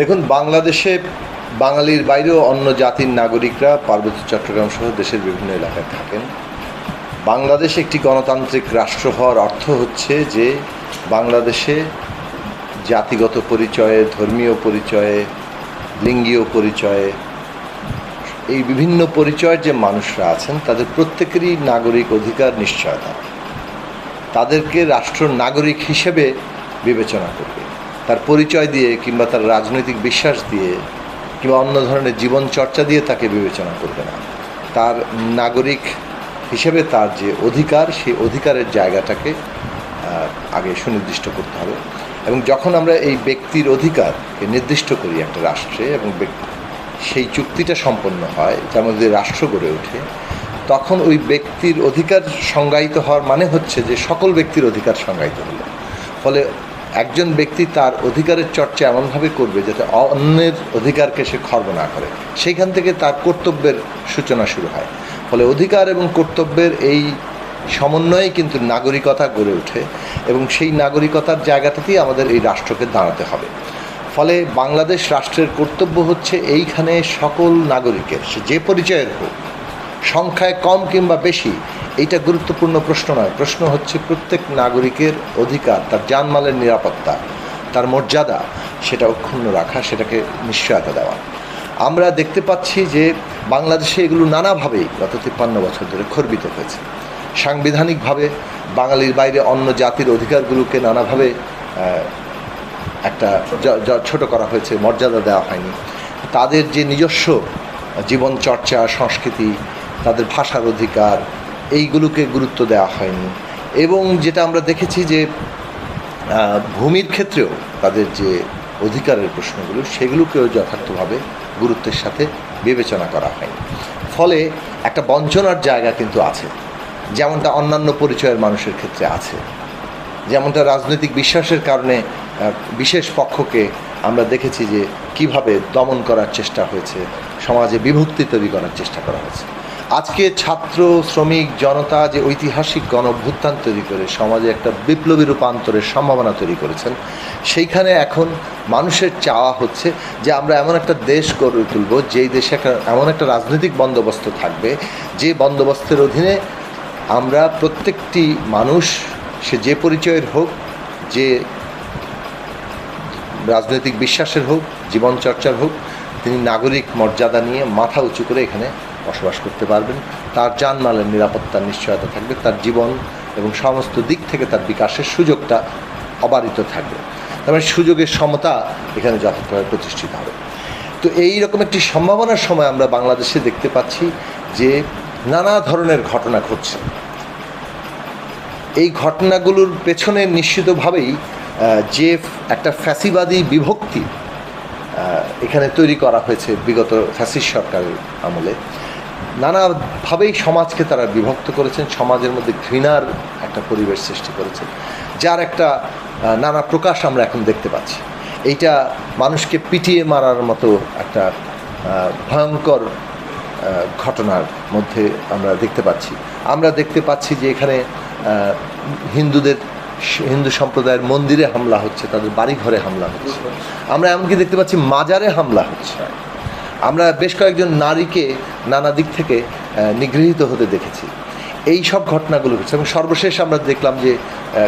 দেখুন, বাংলাদেশে বাঙালির বাইরেও অন্য জাতির নাগরিকরা পার্বত্য চট্টগ্রাম সহ দেশের বিভিন্ন এলাকায় থাকেন। বাংলাদেশ একটি গণতান্ত্রিক রাষ্ট্র হওয়ার অর্থ হচ্ছে যে বাংলাদেশে জাতিগত পরিচয়ে, ধর্মীয় পরিচয়ে, লিঙ্গীয় পরিচয়ে, এই বিভিন্ন পরিচয়ের যে মানুষরা আছেন তাদের প্রত্যেকেরই নাগরিক অধিকার নিশ্চয়তা। তাদেরকে রাষ্ট্র নাগরিক হিসেবে বিবেচনা করবে, তার পরিচয় দিয়ে কিংবা তার রাজনৈতিক বিশ্বাস দিয়ে কিংবা অন্য ধরনের জীবন চর্চা দিয়ে তাকে বিবেচনা করবে না। তার নাগরিক হিসেবে তার যে অধিকার, সেই অধিকারের জায়গাটাকে আগে সুনির্দিষ্ট করতে হবে। এবং যখন আমরা এই ব্যক্তির অধিকারকে নির্দিষ্ট করি একটা রাষ্ট্রে এবং সেই চুক্তিটা সম্পন্ন হয়, যার মধ্যে রাষ্ট্র গড়ে ওঠে, তখন ওই ব্যক্তির অধিকার সংজ্ঞায়িত হওয়ার মানে হচ্ছে যে সকল ব্যক্তির অধিকার সংজ্ঞায়িত হলো। ফলে একজন ব্যক্তি তার অধিকারের চর্চা এমনভাবে করবে যাতে অন্যের অধিকারকে সে খর্ব না করে, সেইখান থেকে তার কর্তব্যের সূচনা শুরু হয়। ফলে অধিকার এবং কর্তব্যের এই সমন্বয়ে কিন্তু নাগরিকতা গড়ে ওঠে এবং সেই নাগরিকতার জায়গাটাতেই আমাদের এই রাষ্ট্রকে দাঁড়াতে হবে। ফলে বাংলাদেশ রাষ্ট্রের কর্তব্য হচ্ছে এইখানে সকল নাগরিকের, সে যে পরিচয়ের হোক, সংখ্যায় কম কিংবা বেশি, এইটা গুরুত্বপূর্ণ প্রশ্ন নয়। প্রশ্ন হচ্ছে প্রত্যেক নাগরিকের অধিকার, তার জানমালের নিরাপত্তা, তার মর্যাদা, সেটা অক্ষুণ্ণ রাখা, সেটাকে নিশ্চয়তা দেওয়া। আমরা দেখতে পাচ্ছি যে বাংলাদেশে এগুলো নানাভাবেই গত 53 বছর ধরে খর্বিত হয়েছে। সাংবিধানিকভাবে বাঙালির বাইরে অন্য জাতির অধিকারগুলোকে নানাভাবে একটা ছোট করা হয়েছে, মর্যাদা দেওয়া হয়নি। তাদের যে নিজস্ব জীবন চর্চা, সংস্কৃতি, তাদের ভাষার অধিকার, এইগুলোকে গুরুত্ব দেওয়া হয়নি। এবং যেটা আমরা দেখেছি যে ভূমির ক্ষেত্রেও তাদের যে অধিকারের প্রশ্নগুলো, সেগুলোকেও যথার্থভাবে গুরুত্বের সাথে বিবেচনা করা হয়নি। ফলে একটা বঞ্চনার জায়গা কিন্তু আছে, যেমনটা অন্যান্য পরিচয়ের মানুষের ক্ষেত্রে আছে। যেমনটা রাজনৈতিক বিশ্বাসের কারণে বিশেষ পক্ষকে আমরা দেখেছি যে কিভাবে দমন করার চেষ্টা হয়েছে, সমাজে বিভক্তি তৈরি করার চেষ্টা করা হয়েছে। আজকে ছাত্র, শ্রমিক, জনতা যে ঐতিহাসিক গণঅভ্যুত্থান তৈরি করে সমাজে একটা বিপ্লবী রূপান্তরের সম্ভাবনা তৈরি করেছেন, সেইখানে এখন মানুষের চাওয়া হচ্ছে যে আমরা এমন একটা দেশ গড়ে তুলব, যেই দেশে এমন একটা রাজনৈতিক বন্দোবস্ত থাকবে, যে বন্দোবস্তের অধীনে আমরা প্রত্যেকটি মানুষ, সে যে পরিচয়ের হোক, যে রাজনৈতিক বিশ্বাসের হোক, জীবনচর্চার হোক, তিনি নাগরিক মর্যাদা নিয়ে মাথা উঁচু করে এখানে বসবাস করতে পারবেন। তার জানমালের নিরাপত্তার নিশ্চয়তা থাকবে, তার জীবন এবং সমস্ত দিক থেকে তার বিকাশের সুযোগটা অবারিত থাকবে। তার মানে সুযোগের সমতা এখানে যথাযথভাবে প্রতিষ্ঠিত হবে। তো এই রকম একটি সম্ভাবনার সময় আমরা বাংলাদেশে দেখতে পাচ্ছি যে নানা ধরনের ঘটনা ঘটছে। এই ঘটনাগুলোর পেছনে নিশ্চিতভাবেই যে একটা ফ্যাসিবাদী বিভক্তি এখানে তৈরি করা হয়েছে বিগত ফ্যাসিস্ট সরকারের আমলে, নানাভাবেই সমাজকে তারা বিভক্ত করেছেন, সমাজের মধ্যে ঘৃণার একটা পরিবেশ সৃষ্টি করেছেন, যার একটা নানা প্রকাশ আমরা এখন দেখতে পাচ্ছি। এইটা মানুষকে পিটিয়ে মারার মতো একটা ভয়ঙ্কর ঘটনার মধ্যে আমরা দেখতে পাচ্ছি। আমরা দেখতে পাচ্ছি যে এখানে হিন্দু সম্প্রদায়ের মন্দিরে হামলা হচ্ছে, তাদের বাড়িঘরে হামলা হচ্ছে। আমরা এমনকি দেখতে পাচ্ছি মাজারে হামলা হচ্ছে। আমরা বেশ কয়েকজন নারীকে নানা দিক থেকে নিগৃহীত হতে দেখেছি। এই সব ঘটনাগুলো হচ্ছে। এবং সর্বশেষ আমরা দেখলাম যে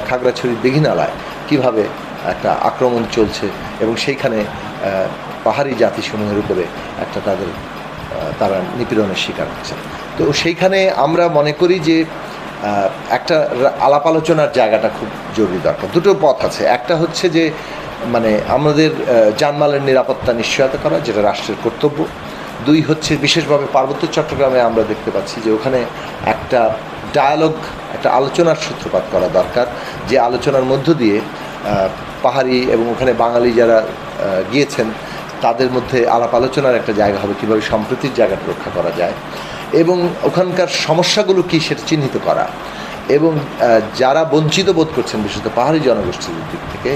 খাগড়াছড়ির দীঘিনালায় কীভাবে একটা আক্রমণ চলছে এবং সেইখানে পাহাড়ি জাতিসমূহের উপরে একটা তারা নিপীড়নের শিকার হচ্ছে। তো সেইখানে আমরা মনে করি যে একটা আলাপ আলোচনার জায়গাটা খুব জরুরি দরকার। দুটো পথ আছে। একটা হচ্ছে যে আমাদের জানমালের নিরাপত্তা নিশ্চয়তা করা, যেটা রাষ্ট্রের কর্তব্য। দুই হচ্ছে বিশেষভাবে পার্বত্য চট্টগ্রামে আমরা দেখতে পাচ্ছি যে ওখানে একটা ডায়ালগ, একটা আলোচনার সূত্রপাত করা দরকার, যে আলোচনার মধ্য দিয়ে পাহাড়ি এবং ওখানে বাঙালি যারা গিয়েছেন তাদের মধ্যে আলাপ আলোচনার একটা জায়গা হবে, কীভাবে সম্প্রীতির জায়গাটা রক্ষা করা যায় এবং ওখানকার সমস্যাগুলো কী সেটা চিহ্নিত করা। এবং যারা বঞ্চিত বোধ করছেন, বিশেষত পাহাড়ি জনগোষ্ঠীর দিক থেকে,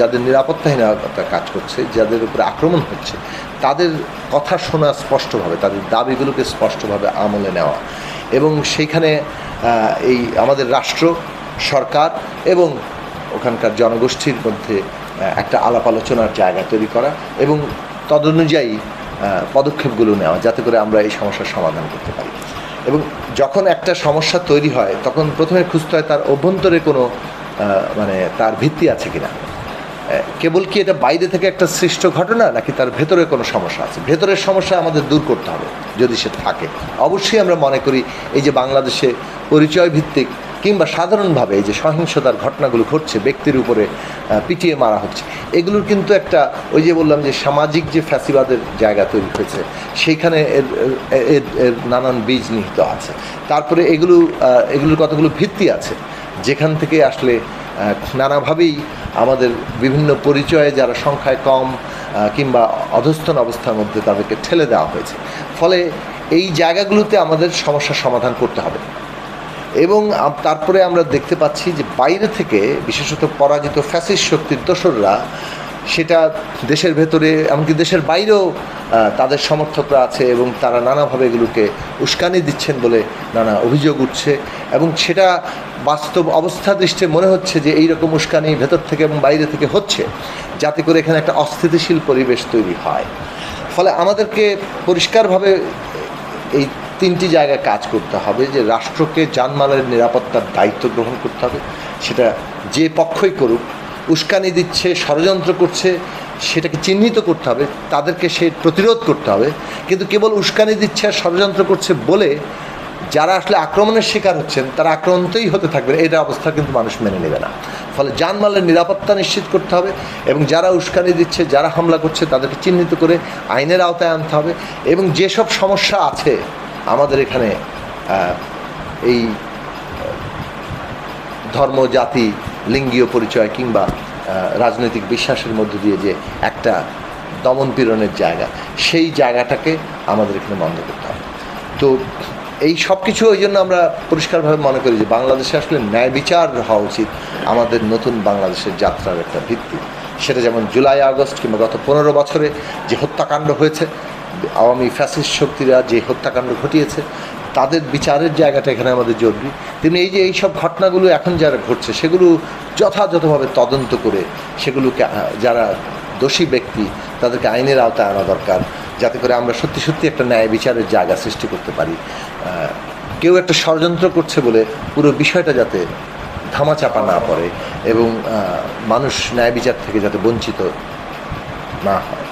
যাদের নিরাপত্তাহীনতা কাজ করছে, যাদের উপরে আক্রমণ হচ্ছে, তাদের কথা শোনা স্পষ্টভাবে, তাদের দাবিগুলোকে স্পষ্টভাবে আমলে নেওয়া এবং সেইখানে এই আমাদের রাষ্ট্র, সরকার এবং ওখানকার জনগোষ্ঠীর মধ্যে একটা আলাপ আলোচনার জায়গা তৈরি করা এবং তদনুযায়ী পদক্ষেপগুলো নেওয়া, যাতে করে আমরা এই সমস্যার সমাধান করতে পারি। এবং যখন একটা সমস্যা তৈরি হয় তখন প্রথমে খুঁজতে হয় তার অভ্যন্তরে কোনো মানে তার ভিত্তি আছে কিনা। কেবল কি এটা বাইরে থেকে একটা সৃষ্ট ঘটনা, নাকি তার ভেতরে কোনো সমস্যা আছে? ভেতরের সমস্যা আমাদের দূর করতে হবে। যদি সে থাকে, অবশ্যই আমরা মনে করি এই যে বাংলাদেশে পরিচয় ভিত্তিক কিংবা সাধারণভাবে এই যে সহিংসতার ঘটনাগুলো ঘটছে, ব্যক্তির উপরে পিটিয়ে মারা হচ্ছে, এগুলোর কিন্তু একটা ওই যে বললাম যে সামাজিক যে ফ্যাসিবাদের জায়গা তৈরি হয়েছে, সেইখানে এর নানান বীজ নিহিত আছে। তারপরে এগুলোর কতগুলো ভিত্তি আছে যেখান থেকে আসলে নানাভাবেই আমাদের বিভিন্ন পরিচয়ে যারা সংখ্যায় কম কিংবা অধস্তন অবস্থার মধ্যে তাদেরকে ঠেলে দেওয়া হয়েছে। ফলে এই জায়গাগুলোতে আমাদের সমস্যার সমাধান করতে হবে। এবং তারপরে আমরা দেখতে পাচ্ছি যে বাইরে থেকে বিশেষত পরাজিত ফ্যাসিস্ট শক্তির দোসররা সেটা দেশের ভেতরে এমনকি দেশের বাইরেও তাদের সমর্থকরা আছে এবং তারা নানাভাবে এগুলোকে উস্কানি দিচ্ছেন বলে নানা অভিযোগ উঠছে। এবং সেটা বাস্তব অবস্থা দৃষ্টে মনে হচ্ছে যে এইরকম উস্কানি ভেতর থেকে এবং বাইরে থেকে হচ্ছে, যাতে করে এখানে একটা অস্থিতিশীল পরিবেশ তৈরি হয়। ফলে আমাদেরকে পরিষ্কারভাবে এই তিনটি জায়গায় কাজ করতে হবে যে রাষ্ট্রকে জানমালের নিরাপত্তার দায়িত্ব গ্রহণ করতে হবে। সেটা যে পক্ষই করুক, উস্কানি দিচ্ছে, ষড়যন্ত্র করছে, সেটাকে চিহ্নিত করতে হবে, তাদেরকে সে প্রতিরোধ করতে হবে। কিন্তু কেবল উস্কানি দিচ্ছে আর ষড়যন্ত্র করছে বলে যারা আসলে আক্রমণের শিকার হচ্ছেন তারা আক্রান্তই হতে থাকবে, এটা অবস্থা কিন্তু মানুষ মেনে নেবে না। ফলে জানমালের নিরাপত্তা নিশ্চিত করতে হবে এবং যারা উস্কানি দিচ্ছে, যারা হামলা করছে, তাদেরকে চিহ্নিত করে আইনের আওতায় আনতে হবে। এবং যেসব সমস্যা আছে আমাদের এখানে এই ধর্ম, জাতি, লিঙ্গীয় পরিচয় কিংবা রাজনৈতিক বিশ্বাসের মধ্য দিয়ে যে একটা দমন পীড়নের জায়গা, সেই জায়গাটাকে আমাদের এখানে বন্ধ করতে হবে। তো এই সব কিছু ওই জন্য আমরা পরিষ্কারভাবে মনে করি যে বাংলাদেশে আসলে ন্যায় বিচার হওয়া উচিত আমাদের নতুন বাংলাদেশের যাত্রার একটা ভিত্তি। সেটা যেমন জুলাই আগস্ট কিংবা গত 15 বছরে যে হত্যাকাণ্ড হয়েছে, আওয়ামী ফ্যাসিস্ট শক্তিরা যে হত্যাকাণ্ড ঘটিয়েছে, তাদের বিচারের জায়গাটা এখানে আমাদের জরুরি। তেমনি এই যে এইসব ঘটনাগুলো এখন যারা ঘটছে সেগুলো যথাযথভাবে তদন্ত করে সেগুলোকে যারা দোষী ব্যক্তি তাদেরকে আইনের আওতায় আনা দরকার, যাতে করে আমরা সত্যি সত্যি একটা ন্যায় বিচারের জায়গা সৃষ্টি করতে পারি। কেউ একটা ষড়যন্ত্র করছে বলে পুরো বিষয়টা যাতে ধামাচাপা না পড়ে এবং মানুষ ন্যায় বিচার থেকে যাতে বঞ্চিত না হয়।